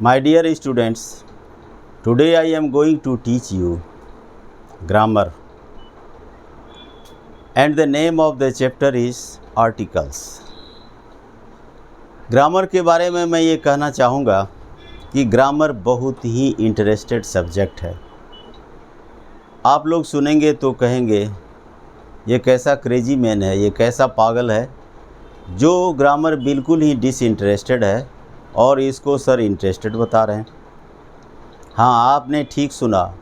My dear students, today I am going to teach you grammar, and the name of the chapter is articles. Grammar के बारे में मैं ये कहना चाहूँगा कि ग्रामर बहुत ही इंटरेस्टेड सब्जेक्ट है। आप लोग सुनेंगे तो कहेंगे ये कैसा क्रेजी मैन है, ये कैसा पागल है जो ग्रामर बिल्कुल ही डिसइंटरेस्टेड है और इसको सर इंटरेस्टेड बता रहे हैं। हाँ, आपने ठीक सुना,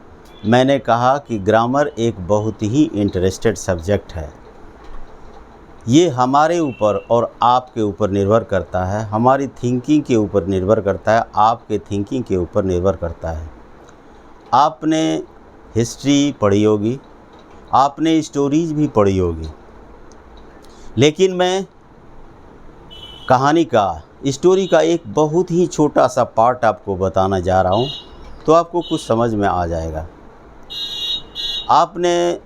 मैंने कहा कि ग्रामर एक बहुत ही इंटरेस्टेड सब्जेक्ट है। ये हमारे ऊपर और आपके ऊपर निर्भर करता है, हमारी थिंकिंग के ऊपर निर्भर करता है, आपके थिंकिंग के ऊपर निर्भर करता है। आपने हिस्ट्री पढ़ी होगी, आपने स्टोरीज भी पढ़ी होगी, लेकिन मैं कहानी का, स्टोरी का एक बहुत ही छोटा सा पार्ट आपको बताना जा रहा हूँ, तो आपको कुछ समझ में आ जाएगा। आपने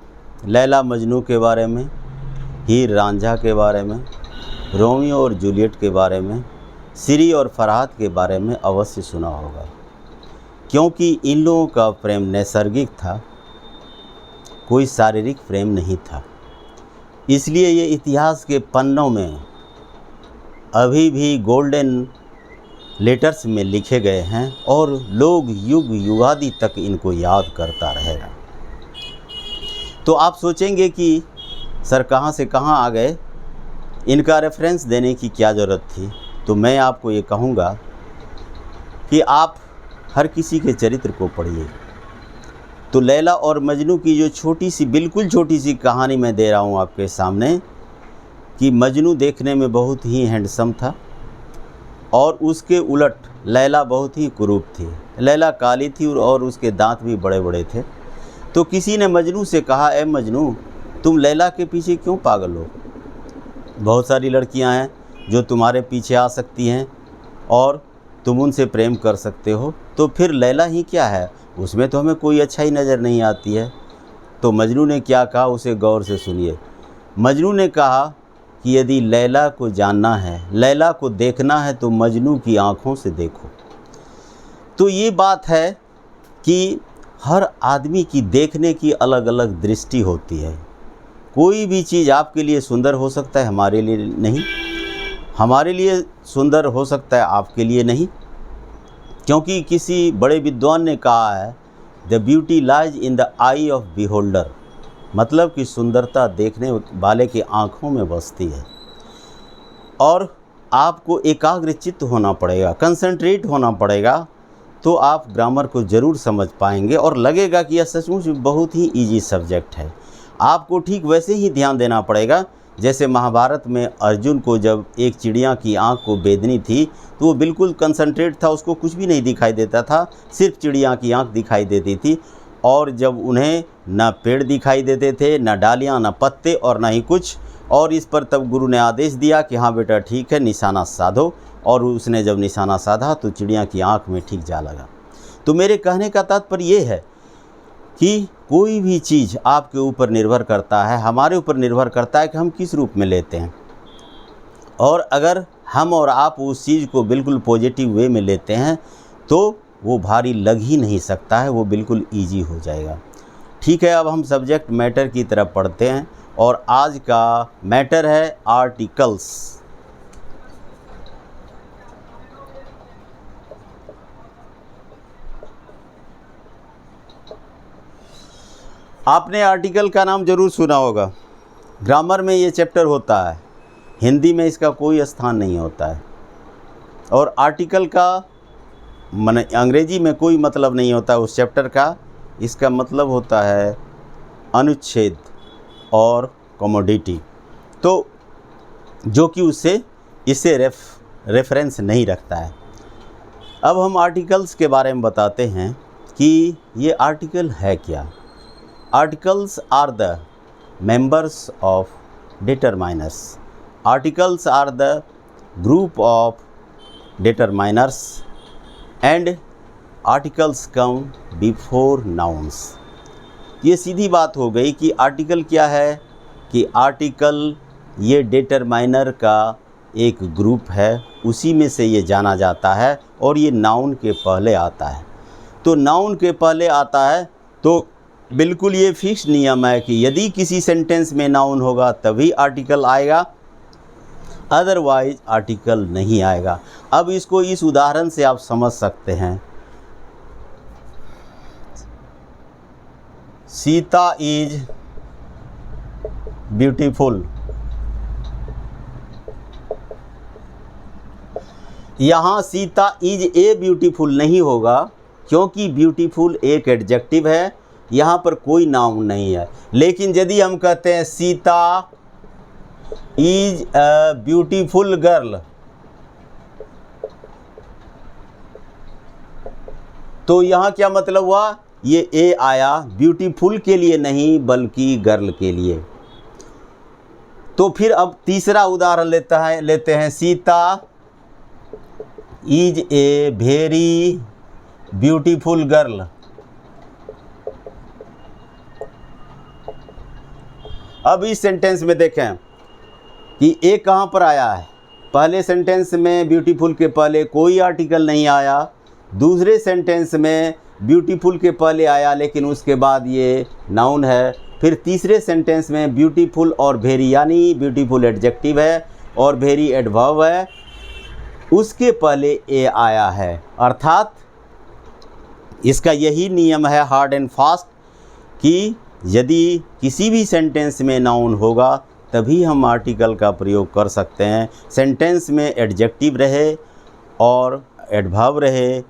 लैला मजनू के बारे में, हीर रांझा के बारे में, रोमियो और जूलियट के बारे में, सिरी और फरहाद के बारे में अवश्य सुना होगा, क्योंकि इन लोगों का प्रेम नैसर्गिक था, कोई शारीरिक प्रेम नहीं था। इसलिए ये इतिहास के पन्नों में अभी भी गोल्डन लेटर्स में लिखे गए हैं और लोग युग युगादि तक इनको याद करता रहेगा। तो आप सोचेंगे कि सर कहाँ से कहाँ आ गए, इनका रेफरेंस देने की क्या ज़रूरत थी। तो मैं आपको ये कहूँगा कि आप हर किसी के चरित्र को पढ़िए। तो लैला और मजनू की जो छोटी सी, बिल्कुल छोटी सी कहानी मैं दे रहा हूँ आपके सामने कि मजनू देखने में बहुत ही हैंडसम था और उसके उलट लैला बहुत ही कुरूप थी। लैला काली थी और उसके दांत भी बड़े बड़े थे। तो किसी ने मजनू से कहा, ए मजनू, तुम लैला के पीछे क्यों पागल हो? बहुत सारी लड़कियां हैं जो तुम्हारे पीछे आ सकती हैं और तुम उनसे प्रेम कर सकते हो, तो फिर लैला ही क्या है, उसमें तो हमें कोई अच्छाई नज़र नहीं आती है। तो मजनू ने क्या कहा, उसे गौर से सुनिए। मजनू ने कहा कि यदि लैला को जानना है, लैला को देखना है, तो मजनू की आँखों से देखो। तो ये बात है कि हर आदमी की देखने की अलग अलग दृष्टि होती है। कोई भी चीज़ आपके लिए सुंदर हो सकता है, हमारे लिए नहीं। हमारे लिए सुंदर हो सकता है, आपके लिए नहीं। क्योंकि किसी बड़े विद्वान ने कहा है, the beauty lies in the I of beholder, मतलब कि सुंदरता देखने वाले की आँखों में बसती है। और आपको एकाग्रचित्त होना पड़ेगा, कंसंट्रेट होना पड़ेगा, तो आप ग्रामर को ज़रूर समझ पाएंगे और लगेगा कि यह सचमुच बहुत ही इजी सब्जेक्ट है। आपको ठीक वैसे ही ध्यान देना पड़ेगा जैसे महाभारत में अर्जुन को जब एक चिड़िया की आँख को बेदनी थी तो वो बिल्कुल कंसंट्रेट था, उसको कुछ भी नहीं दिखाई देता था, सिर्फ चिड़िया की आँख दिखाई देती थी। और जब उन्हें न पेड़ दिखाई देते थे, न डालियाँ, न पत्ते और न ही कुछ, और इस पर तब गुरु ने आदेश दिया कि हाँ बेटा ठीक है, निशाना साधो। और उसने जब निशाना साधा तो चिड़िया की आँख में ठीक जा लगा। तो मेरे कहने का तात्पर्य ये है कि कोई भी चीज़ आपके ऊपर निर्भर करता है, हमारे ऊपर निर्भर करता है कि हम किस रूप में लेते हैं। और अगर हम और आप उस चीज़ को बिल्कुल पॉजिटिव वे में लेते हैं तो वो भारी लग ही नहीं सकता है, वो बिल्कुल ईजी हो जाएगा। ठीक है, अब हम सब्जेक्ट मैटर की तरफ पढ़ते हैं और आज का मैटर है आर्टिकल्स। आपने आर्टिकल का नाम ज़रूर सुना होगा। ग्रामर में ये चैप्टर होता है, हिंदी में इसका कोई स्थान नहीं होता है। और आर्टिकल का माने अंग्रेजी में कोई मतलब नहीं होता उस चैप्टर का। इसका मतलब होता है अनुच्छेद और कमोडिटी, तो जो कि इससे रेफरेंस नहीं रखता है। अब हम आर्टिकल्स के बारे में बताते हैं कि ये आर्टिकल है क्या। Articles are the members of determiners. Articles are the group of determiners and articles come before nouns. ये सीधी बात हो गई कि आर्टिकल क्या है, कि आर्टिकल ये डिटरमाइनर का एक ग्रुप है, उसी में से ये जाना जाता है और ये नाउन के पहले आता है। तो नाउन के पहले आता है तो बिल्कुल ये फिक्स नियम है कि यदि किसी सेंटेंस में नाउन होगा तभी आर्टिकल आएगा, अदरवाइज आर्टिकल नहीं आएगा। अब इसको इस उदाहरण से आप समझ सकते हैं। Sita is beautiful. यहाँ सीता इज ए ब्यूटीफुल नहीं होगा, क्योंकि ब्यूटीफुल एक एडजेक्टिव है, यहाँ पर कोई नाउन नहीं है। लेकिन यदि हम कहते हैं Sita is a beautiful girl, तो यहाँ क्या मतलब हुआ, ये ए आया ब्यूटीफुल के लिए नहीं बल्कि गर्ल के लिए। तो फिर अब तीसरा उदाहरण लेते हैं Sita is a very beautiful girl. अब इस सेंटेंस में देखें कि ए कहाँ पर आया है। पहले सेंटेंस में ब्यूटीफुल के पहले कोई आर्टिकल नहीं आया, दूसरे सेंटेंस में ब्यूटीफुल के पहले आया लेकिन उसके बाद ये नाउन है, फिर तीसरे सेंटेंस में ब्यूटीफुल और वेरी, यानी ब्यूटीफुल एडजेक्टिव है और वेरी एडवर्ब है, उसके पहले ए आया है। अर्थात इसका यही नियम है हार्ड एंड फास्ट कि यदि किसी भी सेंटेंस में नाउन होगा तभी हम आर्टिकल का प्रयोग कर सकते हैं। सेंटेंस में एडजेक्टिव रहे और एडवर्ब रहे,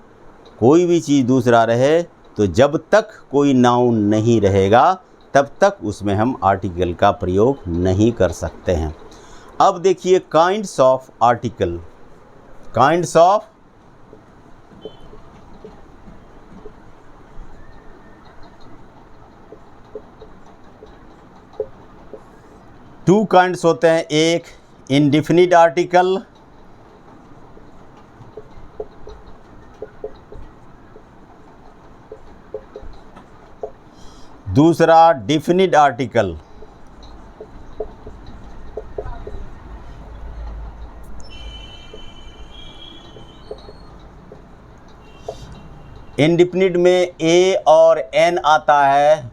कोई भी चीज़ दूसरा रहे, तो जब तक कोई नाउन नहीं रहेगा तब तक उसमें हम आर्टिकल का प्रयोग नहीं कर सकते हैं। अब देखिए kinds of article. Kinds of two kinds होते हैं, एक इंडेफिनिट आर्टिकल, दूसरा डेफिनिट आर्टिकल। इंडेफिनिट में ए और एन आता है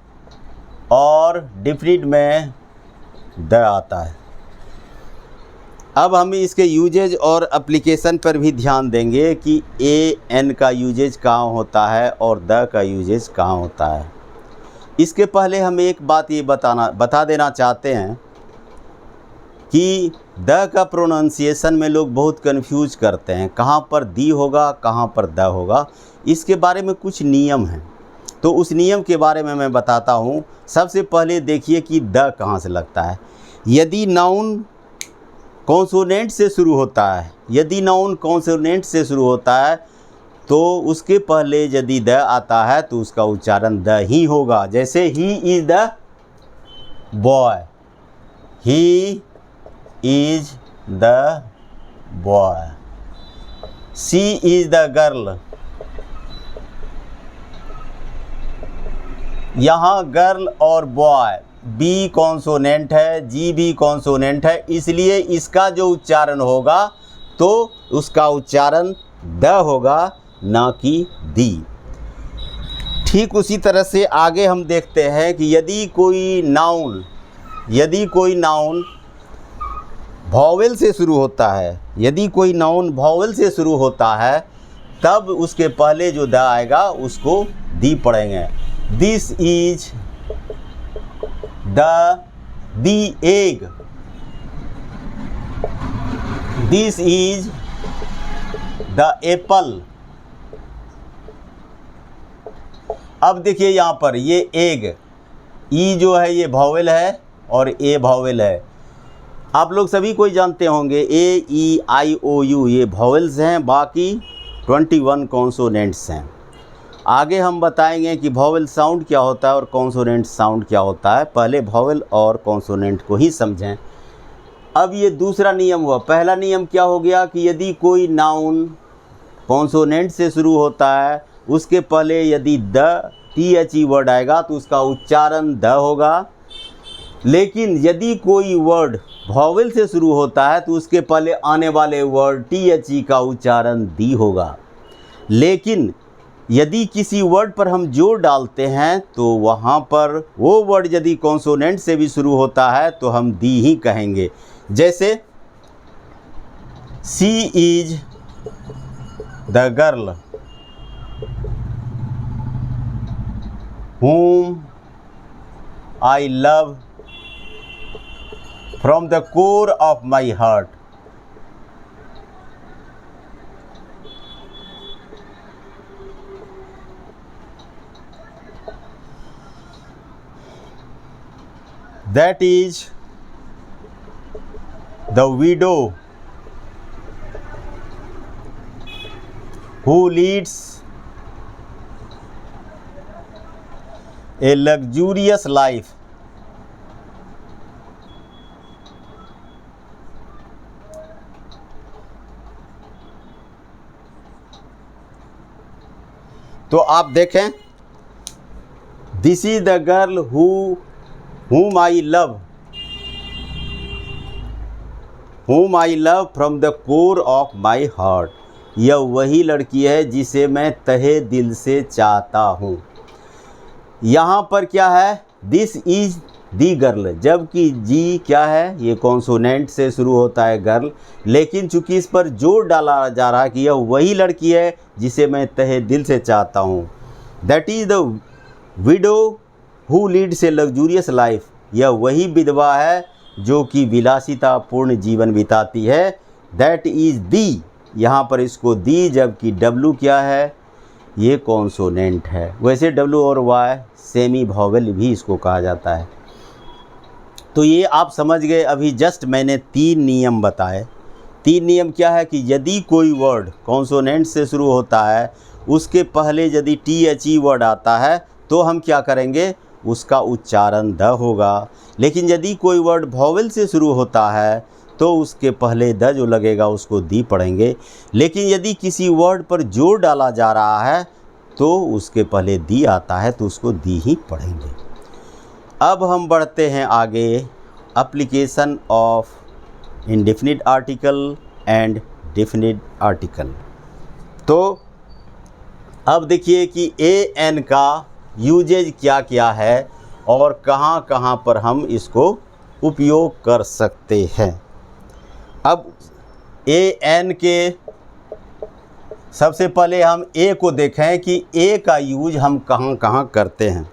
और डेफिनिट में द आता है। अब हम इसके यूजेज और एप्लीकेशन पर भी ध्यान देंगे कि ए एन का यूजेज कहाँ होता है और द का यूजेज कहाँ होता है। इसके पहले हम एक बात ये बता देना चाहते हैं कि द का प्रोनाउंसिएशन में लोग बहुत कंफ्यूज करते हैं, कहाँ पर दी होगा कहाँ पर द होगा। इसके बारे में कुछ नियम हैं, तो उस नियम के बारे में मैं बताता हूँ। सबसे पहले देखिए कि द कहाँ से लगता है। यदि नाउन कॉन्सोनेंट से शुरू होता है, यदि नाउन कॉन्सोनेंट से शुरू होता है तो उसके पहले यदि द आता है तो उसका उच्चारण द ही होगा। जैसे he is the boy, he is the boy. She is the girl, यहाँ गर्ल और बॉय बी कॉन्सोनेंट है, जी भी कॉन्सोनेंट है, इसलिए इसका जो उच्चारण होगा तो उसका उच्चारण द होगा, ना कि दी। ठीक उसी तरह से आगे हम देखते हैं कि यदि कोई नाउन वॉवेल से शुरू होता है, यदि कोई नाउन वॉवेल से शुरू होता है तब उसके पहले जो द आएगा उसको दी पढ़ेंगे। This is the egg, this is the Apple. अब देखिए यहाँ पर ये एग, ई जो है ये वॉवेल है और ए वॉवेल है। आप लोग सभी कोई जानते होंगे ए ई आई ओ यू ये वॉवेल्स हैं, बाकी 21 कॉन्सोनेंट्स हैं। आगे हम बताएंगे कि वॉवेल साउंड क्या होता है और कॉन्सोनेंट साउंड क्या होता है। पहले वॉवेल और कॉन्सोनेंट को ही समझें। अब ये दूसरा नियम हुआ। पहला नियम क्या हो गया कि यदि कोई नाउन कॉन्सोनेंट से शुरू होता है उसके पहले यदि द THE वर्ड आएगा तो उसका उच्चारण द होगा। लेकिन यदि कोई वर्ड वॉवेल से शुरू होता है तो उसके पहले आने वाले वर्ड THE का उच्चारण दी होगा। लेकिन यदि किसी वर्ड पर हम जोर डालते हैं तो वहाँ पर वो वर्ड यदि कॉन्सोनेंट से भी शुरू होता है तो हम दी ही कहेंगे। जैसे she is the girl whom I love from the core of my heart. That is the widow who leads a luxurious life. तो आप देखें, this is the girl whom I love, from the core of my heart. यह वही लड़की है जिसे मैं तहे दिल से चाहता हूँ। यहाँ पर क्या है, दिस इज दी गर्ल, जबकि जी क्या है, ये कॉन्सोनेंट से शुरू होता है गर्ल, लेकिन चूंकि इस पर जोर डाला जा रहा है कि यह वही लड़की है जिसे मैं तहे दिल से चाहता हूँ। That is the widow who Leeds A luxurious life, यह वही विधवा है जो कि विलासितापूर्ण जीवन बिताती है। दैट इज दी, यहाँ पर इसको दी, जबकि डब्लू क्या है, ये कॉन्सोनेंट है। वैसे डब्लू और वाई सेमी वॉवेल भी इसको कहा जाता है। तो ये आप समझ गए। अभी जस्ट मैंने 3 नियम बताए। 3 नियम क्या है कि यदि कोई वर्ड कॉन्सोनेंट से शुरू होता है, उसके पहले यदि THE वर्ड आता है तो हम क्या करेंगे, उसका उच्चारण द होगा। लेकिन यदि कोई वर्ड वॉवेल से शुरू होता है तो उसके पहले द जो लगेगा उसको दी पढ़ेंगे। लेकिन यदि किसी वर्ड पर जोर डाला जा रहा है तो उसके पहले दी आता है तो उसको दी ही पढ़ेंगे। अब हम बढ़ते हैं आगे, application of indefinite article and definite article. तो अब देखिए कि AN का यूजेज क्या क्या है और कहाँ कहाँ पर हम इसको उपयोग कर सकते हैं। अब AN के सबसे पहले हम A को देखें कि A का यूज हम कहाँ कहाँ करते हैं।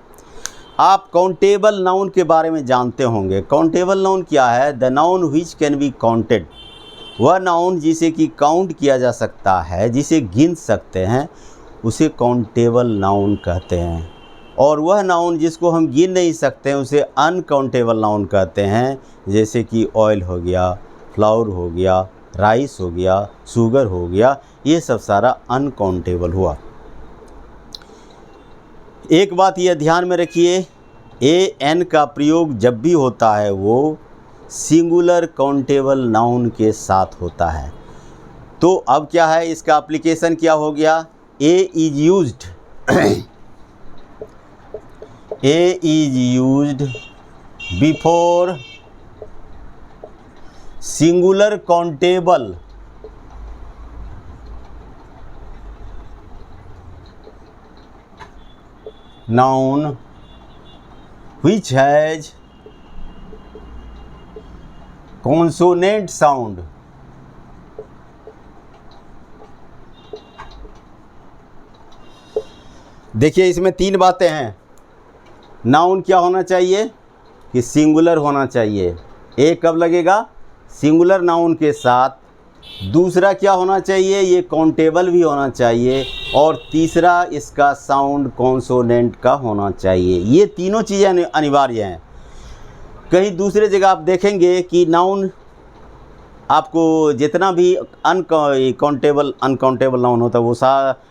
आप काउंटेबल नाउन के बारे में जानते होंगे। काउंटेबल नाउन क्या है, the noun which can be counted, वह नाउन जिसे कि काउंट किया जा सकता है, जिसे गिन सकते हैं, उसे काउंटेबल नाउन कहते हैं। और वह नाउन जिसको हम गिन नहीं सकते हैं उसे अनकाउंटेबल नाउन कहते हैं। जैसे कि ऑयल हो गया, फ्लावर हो गया, राइस हो गया, शुगर हो गया, ये सब सारा अनकाउंटेबल हुआ। एक बात यह ध्यान में रखिए, AN का प्रयोग जब भी होता है वो सिंगुलर काउंटेबल नाउन के साथ होता है। तो अब क्या है, इसका एप्लीकेशन क्या हो गया, A is used before singular countable noun which has consonant sound. देखिए इसमें 3 बातें हैं। नाउन क्या होना चाहिए कि सिंगुलर होना चाहिए। ए कब लगेगा, सिंगुलर नाउन के साथ। दूसरा क्या होना चाहिए, ये काउंटेबल भी होना चाहिए। और तीसरा इसका साउंड कॉन्सोनेंट का होना चाहिए। ये तीनों चीज़ें अनिवार्य हैं। कहीं दूसरे जगह आप देखेंगे कि नाउन आपको जितना भी अनकाउंटेबल नाउन होता है वो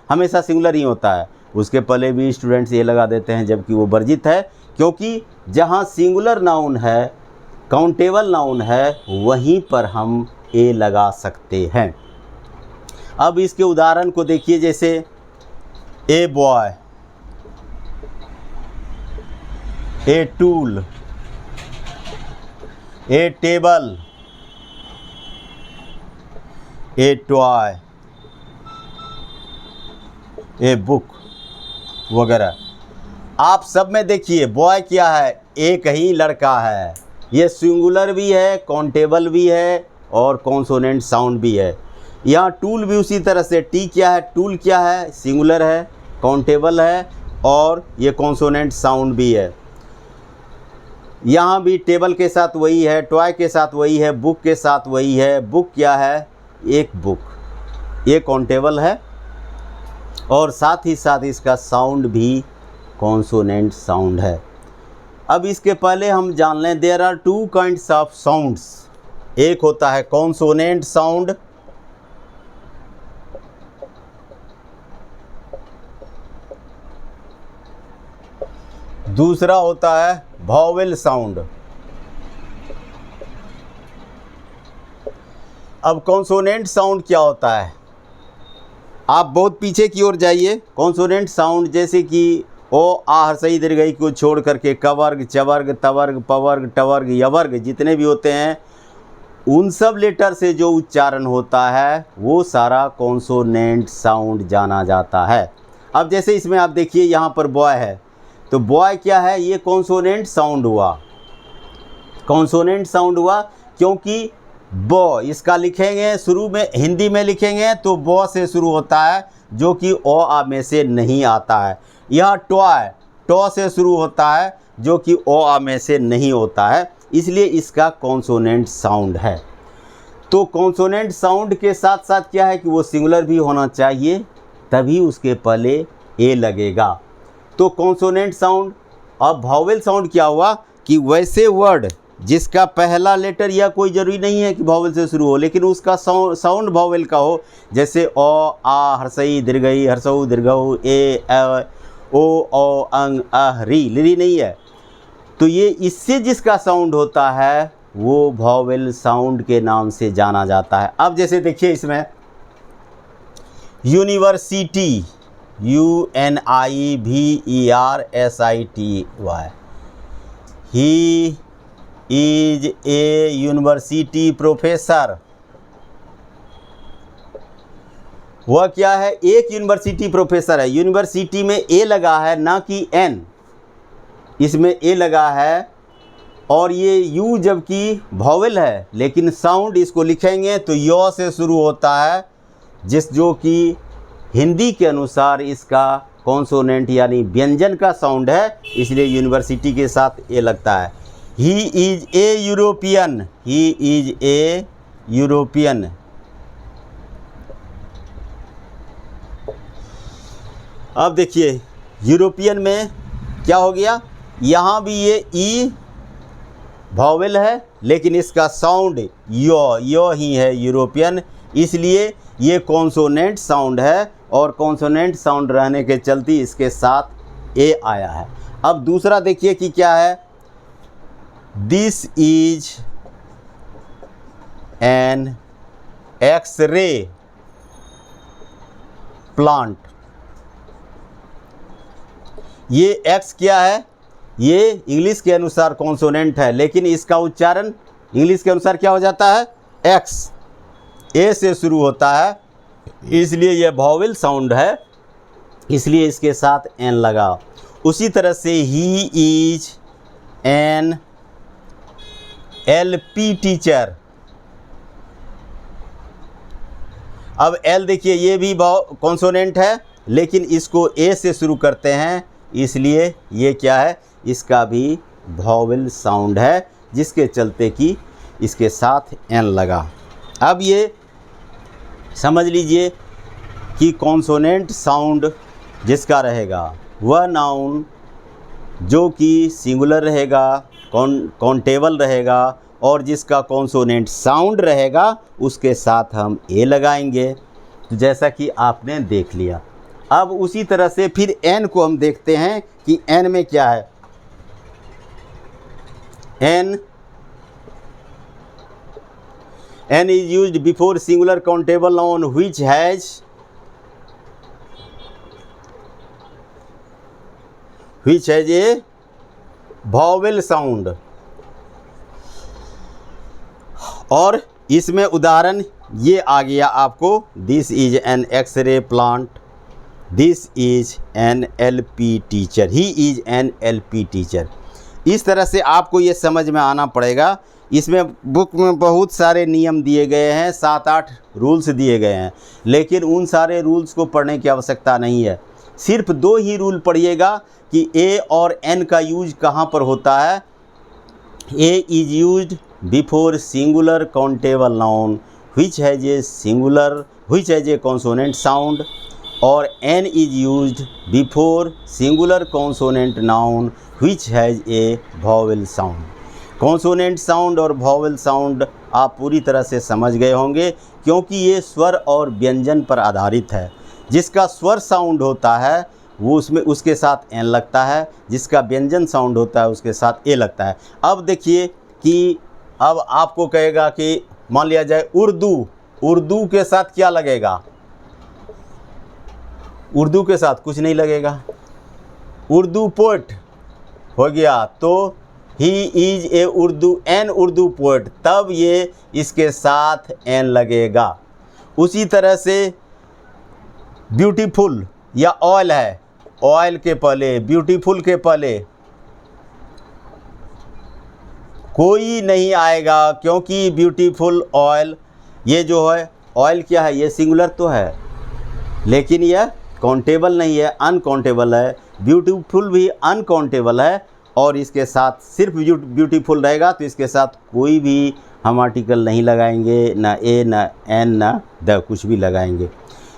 हमेशा सिंगुलर ही होता है। उसके पहले भी स्टूडेंट्स ये लगा देते हैं, जबकि वो वर्जित है, क्योंकि जहाँ सिंगुलर नाउन है, काउंटेबल नाउन है, वहीं पर हम ए लगा सकते हैं। अब इसके उदाहरण को देखिए, जैसे a boy, a tool, A table, A toy, a book वगैरह। आप सब में देखिए बॉय क्या है, एक ही लड़का है। ये सिंगुलर भी है, काउंटेबल भी है और कॉन्सोनेंट साउंड भी है। यहाँ टूल भी उसी तरह से, टी क्या है, टूल क्या है, सिंगुलर है, काउंटेबल है और ये कॉन्सोनेंट साउंड भी है। यहाँ भी टेबल के साथ वही है, टॉय के साथ वही है, बुक के साथ वही है। बुक क्या है, एक बुक, ये काउंटेबल है और साथ ही साथ इसका साउंड भी कॉन्सोनेंट साउंड है। अब इसके पहले हम जान लें, there are two kinds of sounds. एक होता है कॉन्सोनेंट साउंड, दूसरा होता है वॉवेल साउंड। अब कॉन्सोनेंट साउंड क्या होता है, आप बहुत पीछे की ओर जाइए। कॉन्सोनेंट साउंड जैसे कि ओ आ हर्षई दीर्घई को छोड़ करके कवर्ग, चवर्ग, तवर्ग, पवर्ग, टवर्ग, यवर्ग जितने भी होते हैं, उन सब लेटर से जो उच्चारण होता है वो सारा कॉन्सोनेंट साउंड जाना जाता है। अब जैसे इसमें आप देखिए यहाँ पर बॉय है, तो बॉय क्या है, ये कॉन्सोनेंट साउंड हुआ। कॉन्सोनेंट साउंड हुआ क्योंकि बॉ इसका लिखेंगे शुरू में, हिंदी में लिखेंगे तो बॉ से शुरू होता है जो कि ओ आ में से नहीं आता है। यह टॉय टॉ से शुरू होता है जो कि ओ आ में से नहीं होता है, इसलिए इसका कॉन्सोनेंट साउंड है। तो कॉन्सोनेंट साउंड के साथ साथ क्या है कि वो सिंगुलर भी होना चाहिए, तभी उसके पहले ए लगेगा। तो कॉन्सोनेंट साउंड। अब वॉवेल साउंड क्या हुआ कि वैसे वर्ड जिसका पहला लेटर या कोई ज़रूरी नहीं है कि वॉवेल से शुरू हो, लेकिन उसका साउंड वॉवेल का हो, जैसे ओ, आ, हर्षई दीर्घई, हर्षऊ दीर्घऊ, ए, ओ, अंग, री, ली नहीं है, तो ये इससे जिसका साउंड होता है वो वॉवेल साउंड के नाम से जाना जाता है। अब जैसे देखिए इसमें university, UNIVERSITY, he is a university professor. वह क्या है, एक यूनिवर्सिटी प्रोफेसर है। यूनिवर्सिटी में ए लगा है ना कि एन, इसमें ए लगा है और ये यू जबकि वॉवेल है, लेकिन साउंड इसको लिखेंगे तो यो से शुरू होता है, जो कि हिंदी के अनुसार इसका कॉन्सोनेंट यानी व्यंजन का साउंड है, इसलिए यूनिवर्सिटी के साथ ए लगता है। He is a European, he is a European. अब देखिए यूरोपियन में क्या हो गया, यहाँ भी ये ई वॉवेल है लेकिन इसका साउंड यो ही है, यूरोपियन, इसलिए ये कॉन्सोनेंट साउंड है और कॉन्सोनेंट साउंड रहने के चलते इसके साथ ए आया है। अब दूसरा देखिए कि क्या है, this is an x-ray plant. ये एक्स क्या है, ये इंग्लिश के अनुसार कॉन्सोनेंट है, लेकिन इसका उच्चारण इंग्लिश के अनुसार क्या हो जाता है, एक्स, ए से शुरू होता है, इसलिए यह वॉवेल साउंड है, इसलिए इसके साथ एन लगा। उसी तरह से ही इज एन LP टीचर। अब एल देखिए ये भी कॉन्सोनेंट है लेकिन इसको ए से शुरू करते हैं, इसलिए ये क्या है, इसका भी वॉवेल साउंड है, जिसके चलते कि इसके साथ एन लगा। अब ये समझ लीजिए कि कॉन्सोनेंट साउंड जिसका रहेगा वह नाउन जो कि सिंगुलर रहेगा, काउंटेबल रहेगा और जिसका कॉन्सोनेंट साउंड रहेगा उसके साथ हम ए लगाएंगे, जैसा कि आपने देख लिया। अब उसी तरह से फिर एन को हम देखते हैं कि एन में क्या है। An is used before singular countable noun which has a vowel sound. और इसमें उदाहरण ये आ गया आपको, this is an x-ray plant, this is an LP teacher, he is an LP teacher. इस तरह से आपको ये समझ में आना पड़ेगा। इसमें बुक में बहुत सारे नियम दिए गए हैं, 7-8 रूल्स दिए गए हैं, लेकिन उन सारे रूल्स को पढ़ने की आवश्यकता नहीं है। सिर्फ 2 ही रूल पढ़िएगा कि ए और एन का यूज कहाँ पर होता है। A is used before singular countable noun which has a consonant sound, और n is used before singular consonant noun which has a vowel sound। Consonant sound और वॉवेल साउंड आप पूरी तरह से समझ गए होंगे, क्योंकि ये स्वर और व्यंजन पर आधारित है। जिसका स्वर साउंड होता है वो उसके साथ एन लगता है, जिसका व्यंजन साउंड होता है उसके साथ ए लगता है। अब देखिए कि अब आपको कहेगा कि मान लिया जाए उर्दू के साथ क्या लगेगा, उर्दू के साथ कुछ नहीं लगेगा। उर्दू पोएट हो गया तो he is a Urdu poet, तब ये इसके साथ एन लगेगा। उसी तरह से ब्यूटीफुल या ऑयल है, ऑयल के पहले, ब्यूटीफुल के पहले कोई नहीं आएगा, क्योंकि ब्यूटीफुल ऑयल, ये जो है ऑयल क्या है, ये सिंगुलर तो है लेकिन यह काउंटेबल नहीं है, अनकाउंटेबल है। ब्यूटीफुल भी अनकाउंटेबल है, और इसके साथ सिर्फ ब्यूटीफुल रहेगा तो इसके साथ कोई भी हम आर्टिकल नहीं लगाएंगे, ना ए ना एन ना द कुछ भी लगाएंगे।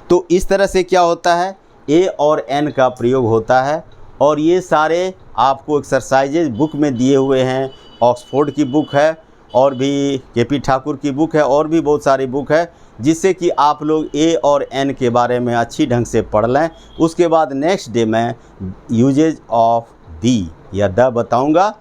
तो इस तरह से क्या होता है, ए और एन का प्रयोग होता है। और ये सारे आपको एक्सरसाइजेज बुक में दिए हुए हैं। ऑक्सफोर्ड की बुक है, और भी केपी ठाकुर की बुक है, और भी बहुत सारी बुक है, जिससे कि आप लोग ए और एन के बारे में अच्छी ढंग से पढ़ लें। उसके बाद नेक्स्ट डे मैं यूजेज ऑफ दी या द बताऊंगा,